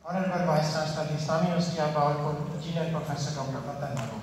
Honorable Vice Chancellor, the Islamic University of Bahawalpur, Engineer Professor Dr. Fatan Mahbub.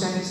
cents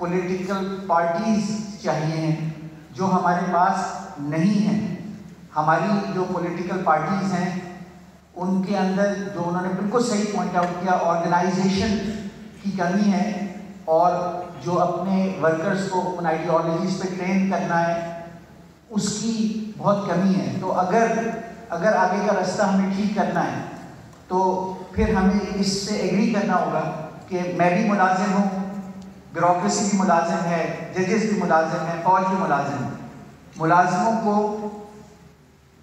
political parties چاہیے ہیں جو ہمارے پاس نہیں ہیں. ہماری جو پولیٹیکل پارٹیز ہیں ان کے اندر جو انہوں نے بالکل صحیح پوائنٹ آؤٹ کیا آرگنائزیشن کی کمی ہے اور جو اپنے ورکرز کو ان آئیڈیالوجیز پہ ٹرین کرنا ہے اس کی بہت کمی ہے. تو اگر آگے کا راستہ ہمیں ٹھیک کرنا ہے تو پھر ہمیں اس سے ایگری کرنا ہوگا کہ میں بھی ملازم ہوں, بیوروکریسی بھی ملازم ہے, ججز بھی ملازم ہے, فوج بھی ملازم ہے. ملازموں کو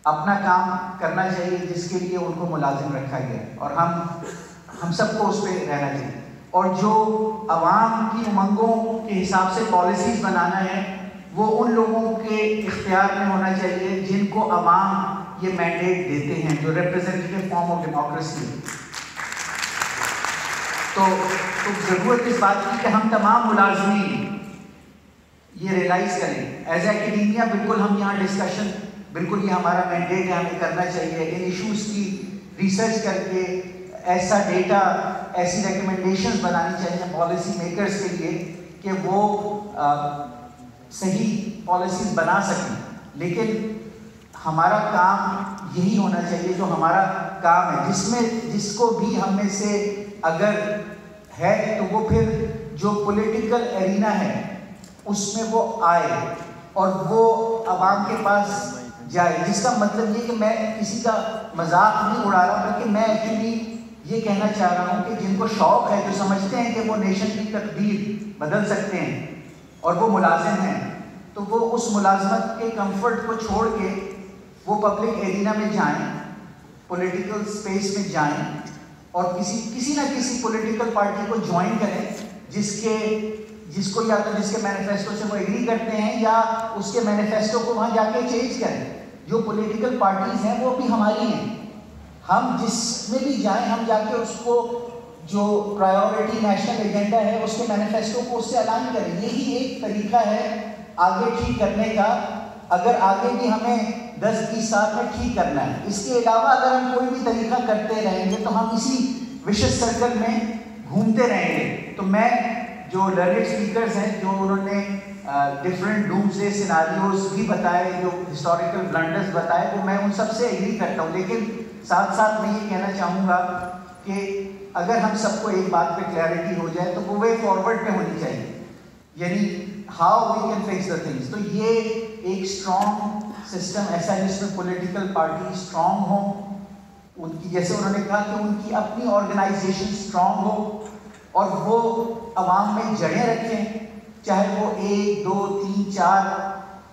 اپنا کام کرنا چاہیے جس کے لیے ان کو ملازم رکھا گیا ہے اور ہم سب کو اس پہ رہنا چاہیے. اور جو عوام کی امنگوں کے حساب سے پالیسیز بنانا ہے وہ ان لوگوں کے اختیار میں ہونا چاہیے جن کو عوام یہ مینڈیٹ دیتے ہیں, جو ریپرزینٹیٹیو فارم آف ڈیموکریسی ہے. تو ضرورت اس بات کی کہ ہم تمام ملازمین یہ ریئلائز کریں. ایز ایکیڈیمیا بالکل ہم یہاں ڈسکشن بالکل یہ ہمارا مینڈیٹ ہے, ہمیں کرنا چاہیے ان ایشوز کی ریسرچ کر کے ایسا ڈیٹا ایسی ریکمنڈیشنز بنانی چاہیے پالیسی میکرز کے لیے کہ وہ صحیح پالیسیز بنا سکیں. لیکن ہمارا کام یہی ہونا چاہیے جو ہمارا کام ہے, جس کو بھی ہم میں سے اگر ہے تو وہ پھر جو پولیٹیکل ایرینا ہے اس میں وہ آئے اور وہ عوام کے پاس جائے. جس کا مطلب یہ کہ میں کسی کا مذاق نہیں اڑا رہا بلکہ میں ایکچولی یہ کہنا چاہ رہا ہوں کہ جن کو شوق ہے, جو سمجھتے ہیں کہ وہ نیشن کی تقدیر بدل سکتے ہیں اور وہ ملازم ہیں, تو وہ اس ملازمت کے کمفرٹ کو چھوڑ کے وہ پبلک ایرینا میں جائیں, پولیٹیکل اسپیس میں جائیں اور کسی نہ کسی پولیٹیکل پارٹی کو جوائن کریں جس کو یا تو جس کے مینیفیسٹو سے وہ ایگری کرتے ہیں یا اس کے مینیفیسٹو کو وہاں جا کے چینج کریں. جو پولیٹیکل پارٹیز ہیں وہ بھی ہماری ہیں, ہم جس میں بھی جائیں ہم جا کے اس کو جو پرائیورٹی نیشنل ایجنڈا ہے اس کے مینیفیسٹو کو اس سے الائن کریں. یہی ایک طریقہ ہے آگے ٹھیک کرنے کا, اگر آگے بھی ہمیں 10-20 سال میں ٹھیک کرنا ہے. اس کے علاوہ اگر ہم کوئی بھی طریقہ کرتے رہیں گے تو ہم اسی وشس سرکل میں گھومتے رہیں گے. تو میں جو لرنڈ اسپیکرز ہیں جو انہوں نے ڈفرینٹ ڈومز ڈے سیناریوز بھی بتائے, جو ہسٹوریکل بلنڈرز بتائے, وہ میں ان سب سے ایگری کرتا ہوں. لیکن ساتھ ساتھ میں یہ کہنا چاہوں گا کہ اگر ہم سب کو ایک بات پہ کلیئرٹی ہو جائے تو وہ وے فارورڈ پہ ہونی چاہیے, یعنی how we can fix the things. تو یہ ایک اسٹرانگ سسٹم ایسا ہے جس میں پولیٹیکل پارٹی اسٹرانگ ہوں, ان کی جیسے انہوں نے کہا کہ ان کی اپنی آرگنائزیشن اسٹرانگ ہو اور وہ عوام میں جڑیں رکھیں, چاہے وہ 1, 2, 3, 4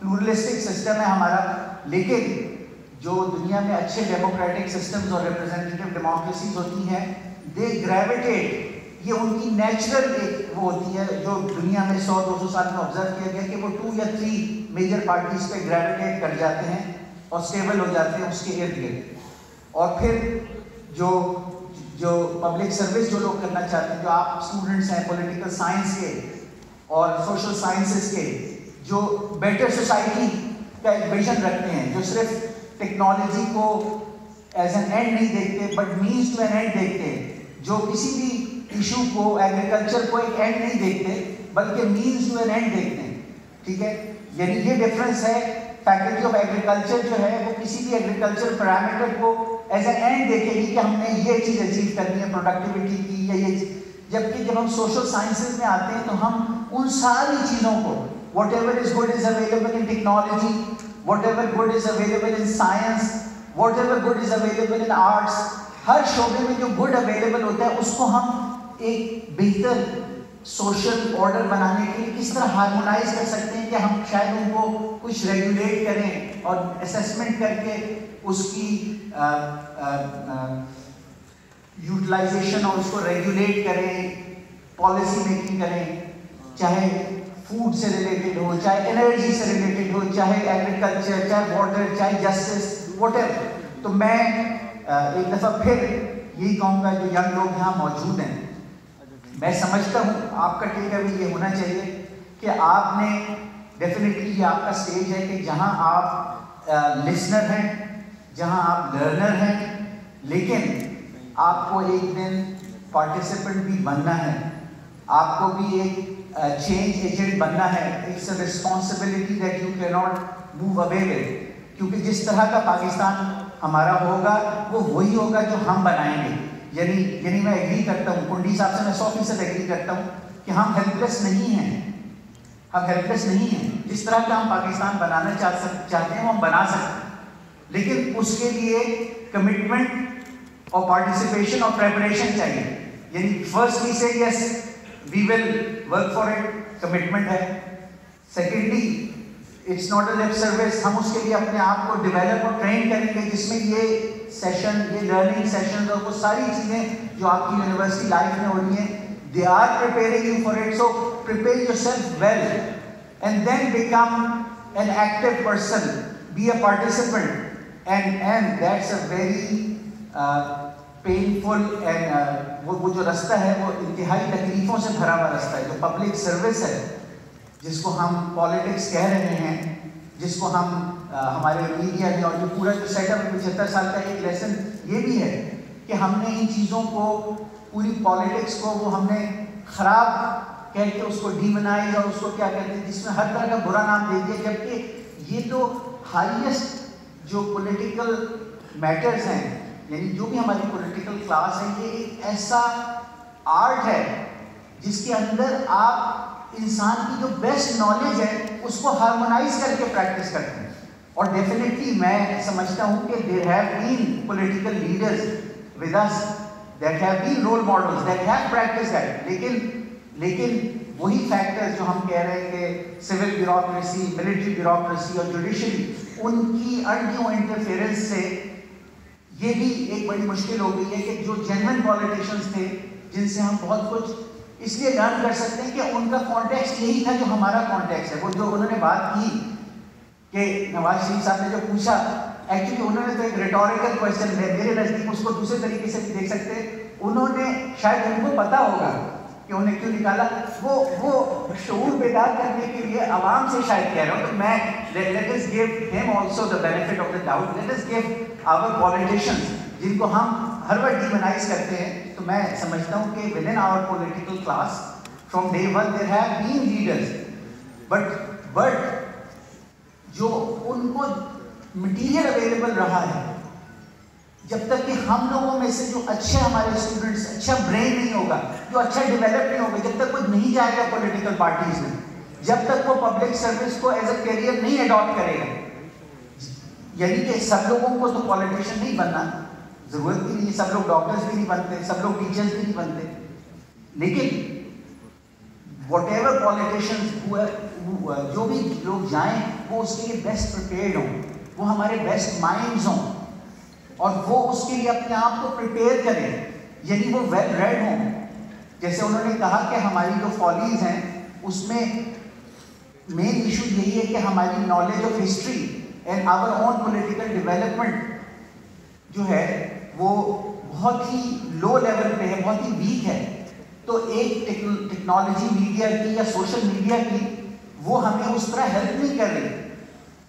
پلورلسٹک سسٹم ہے ہمارا. لیکن جو دنیا میں اچھے ڈیموکریٹک سسٹمز اور ریپرزینٹیٹیو ڈیموکریسیز ہوتی ہیں دے گریویٹیٹ, یہ ان کی نیچرل ایک وہ ہوتی ہے جو دنیا میں 100-200 سال میں آبزرو کیا گیا کہ وہ 2 یا 3 میجر پارٹیز پہ گریویٹیٹ کر جاتے ہیں اور اسٹیبل ہو جاتے ہیں اس کے ارد گرد. اور پھر جو پبلک سروس جو لوگ کرنا چاہتے ہیں, جو آپ اسٹوڈنٹس ہیں پولیٹیکل سائنس کے اور سوشل سائنسز کے, جو بیٹر سوسائٹی کا ایک ویژن رکھتے ہیں, جو صرف ٹیکنالوجی کو ایز این اینڈ نہیں دیکھتے but means to an end دیکھتے ہیں, جو کسی بھی ایشو کو ایگریکلچر کو ایک اینڈ نہیں دیکھتے بلکہ مینس ٹو این اینڈ دیکھتے ہیں. ٹھیک ہے, یعنی یہ ڈفرینس ہے. فیکلٹی آف ایگریکلچر جو ہے وہ کسی بھی ایگریکلچر پیرامیٹر کو ایز این اینڈ دیکھے گی کہ ہم نے یہ چیز اچیو کرنی ہے پروڈکٹیوٹی کی یا یہ چیز. جبکہ جب ہم سوشل سائنسز میں آتے ہیں تو ہم ان ساری چیزوں کو whatever is good is available in technology, whatever good is available in science, whatever good is available in arts, ہر شعبے میں جو گڈ اویلیبل ہوتا ہے اس کو ہم ایک بہتر سوشل آرڈر بنانے کے لیے کس طرح ہارمونائز کر سکتے ہیں کہ ہم شاید ان کو کچھ ریگولیٹ کریں اور اسیسمنٹ کر کے اس کی یوٹیلائزیشن اور اس کو ریگولیٹ کریں, پالیسی میکنگ کریں, چاہے فوڈ سے ریلیٹڈ ہو, چاہے انرجی سے ریلیٹڈ ہو, چاہے ایگریکلچر, چاہے واٹر, چاہے جسٹس, واٹ ایور. تو میں ایک دفعہ پھر یہی کہوں گا جو ینگ لوگ یہاں موجود ہیں, میں سمجھتا ہوں آپ کا ٹیک اوے یہ ہونا چاہیے کہ آپ نے ڈیفینیٹلی یہ آپ کا اسٹیج ہے کہ جہاں آپ لسنر ہیں, جہاں آپ لرنر ہیں, لیکن آپ کو ایک دن پارٹیسپینٹ بھی بننا ہے, آپ کو بھی ایک چینج ایجنٹ بننا ہے. It's a responsibility that you can not move away with, کیونکہ جس طرح کا پاکستان ہمارا ہوگا وہ وہی ہوگا جو ہم بنائیں گے. یعنی میں ایگری کرتا ہوں کنڈی صاحب سے, میں 100% ایگری کرتا ہوں کہ ہم ہیلپلیس نہیں ہیں, ہم ہیلپلیس نہیں ہیں. جس طرح کا ہم پاکستان بنانا چاہتے ہیں وہ ہم بنا سکتے ہیں, لیکن اس کے لیے کمٹمنٹ اور پارٹیسپیشن اور پریپریشن چاہیے. یعنی فرسٹلی سے yes we will work for it, commitment ہے. Secondly it's not a lip service, ہم اس کے لیے اپنے آپ کو ڈیولپ اور ٹرین کریں گے, جس میں یہ سیشن, یہ لرننگ سیشن اور وہ ساری چیزیں جو آپ کی یونیورسٹی لائف میں ہو رہی ہیں, they are preparing you for it. So prepare yourself well and then become an active person, be a participant, and that's a very painful and وہ جو رستہ ہے وہ انتہائی تکلیفوں سے بھرا ہوا رستہ ہے. جو پبلک سروس ہے, جس کو ہم پالیٹکس کہہ رہے ہیں, جس کو ہم ہمارے میڈیا میں, اور جو پورا جو سیٹ اپ 75 سال کا ایک لیسن یہ بھی ہے کہ ہم نے ان چیزوں کو, پوری پالیٹکس کو وہ ہم نے خراب کہہ کے اس کو ڈیمونائز اور اس کو کیا کہتے ہیں, جس میں ہر طرح کا برا نام دے دیا, جبکہ یہ تو ہائیسٹ جو پولیٹیکل میٹرز ہیں, یعنی جو بھی ہماری پولیٹیکل کلاس ہے, یہ ایک ایسا آرٹ ہے جس کے اندر آپ انسان کی جو بیسٹ نالج ہے اس کو ہارمونائز کر کے پریکٹس کرتے ہیں. اور ڈیفینیٹلی میں سمجھتا ہوں کہ there have been political leaders with اس that have been role models, that have practiced that, لیکن وہی فیکٹرز جو ہم کہہ رہے ہیں کہ سول بیوروکریسی, ملٹری بیوروکریسی اور جوڈیشری, ان کی انڈیو انٹرفیئرنس سے یہ بھی ایک بڑی مشکل ہو گئی ہے کہ جو جینوئن پولیٹیشینز تھے, جن سے ہم بہت کچھ اس لیے لرن کر سکتے ہیں کہ ان کا کانٹیکسٹ یہی تھا جو ہمارا کانٹیکسٹ ہے. وہ جو انہوں نے بات کی کہ نواز شریف صاحب نے جو پوچھا, ایکچولی انہوں نے تو ایک ریٹوریکل کویشچن ہے, میرے نزدیک اس کو دوسرے طریقے سے بھی دیکھ سکتے ہیں. انہوں نے شاید ان کو پتا ہوگا کہ انہیں کیوں نکالا, وہ شعور بیدار کرنے کے لیے عوام سے شاید کہہ رہا ہوں. تو میں let us give him also the benefit of the doubt, let us give our politicians, جن کو ہم ہر وقت ڈیمونائز کرتے ہیں, تو میں سمجھتا ہوں کہ within our political class from day one there have been leaders, but جو ان کو مٹیریل اویلیبل رہا ہے, جب تک کہ ہم لوگوں میں سے جو اچھے ہمارے اسٹوڈنٹس, اچھا برین نہیں ہوگا, جو اچھا ڈیولپ نہیں ہوگا, جب تک وہ نہیں جائے گا پولیٹیکل پارٹیز میں, جب تک وہ پبلک سروس کو ایز اے کیریئر نہیں اڈاپٹ کرے گا. یعنی کہ سب لوگوں کو تو پولیٹیشین نہیں بننا, ضرورت بھی نہیں, سب لوگ ڈاکٹرز بھی نہیں بنتے, سب لوگ ٹیچرز بھی نہیں بنتے, لیکن واٹ ایور پولیٹیشینز, جو بھی لوگ جائیں وہ اس کے لیے بیسٹ پریپیئرڈ ہوں, وہ ہمارے بیسٹ مائنڈز ہوں, اور وہ اس کے لیے اپنے آپ کو پریپیئر کریں, یعنی وہ ویل ریڈ ہوں. جیسے انہوں نے کہا کہ ہماری جو فالیز ہیں اس میں مین ایشو یہی ہے کہ ہماری knowledge of history and our own political development جو ہے وہ بہت ہی لو لیول پہ ہے, بہت ہی ویک ہے. تو ایک ٹیکنالوجی میڈیا کی یا سوشل میڈیا کی وہ ہمیں اس طرح ہیلپ نہیں کر رہی.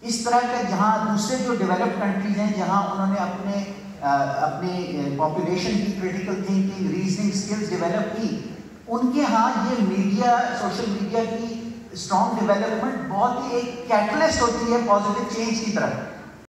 اس طرح کا جہاں دوسرے جو ڈیولپڈ کنٹریز ہیں, جہاں انہوں نے اپنی پاپولیشن کی critical thinking, reasoning skills develop کی, ان کے ہاں یہ میڈیا, سوشل میڈیا کی اسٹرانگ ڈیولپمنٹ بہت ہی ایک کیٹلسٹ ہوتی ہے پازیٹیو چینج کی طرف.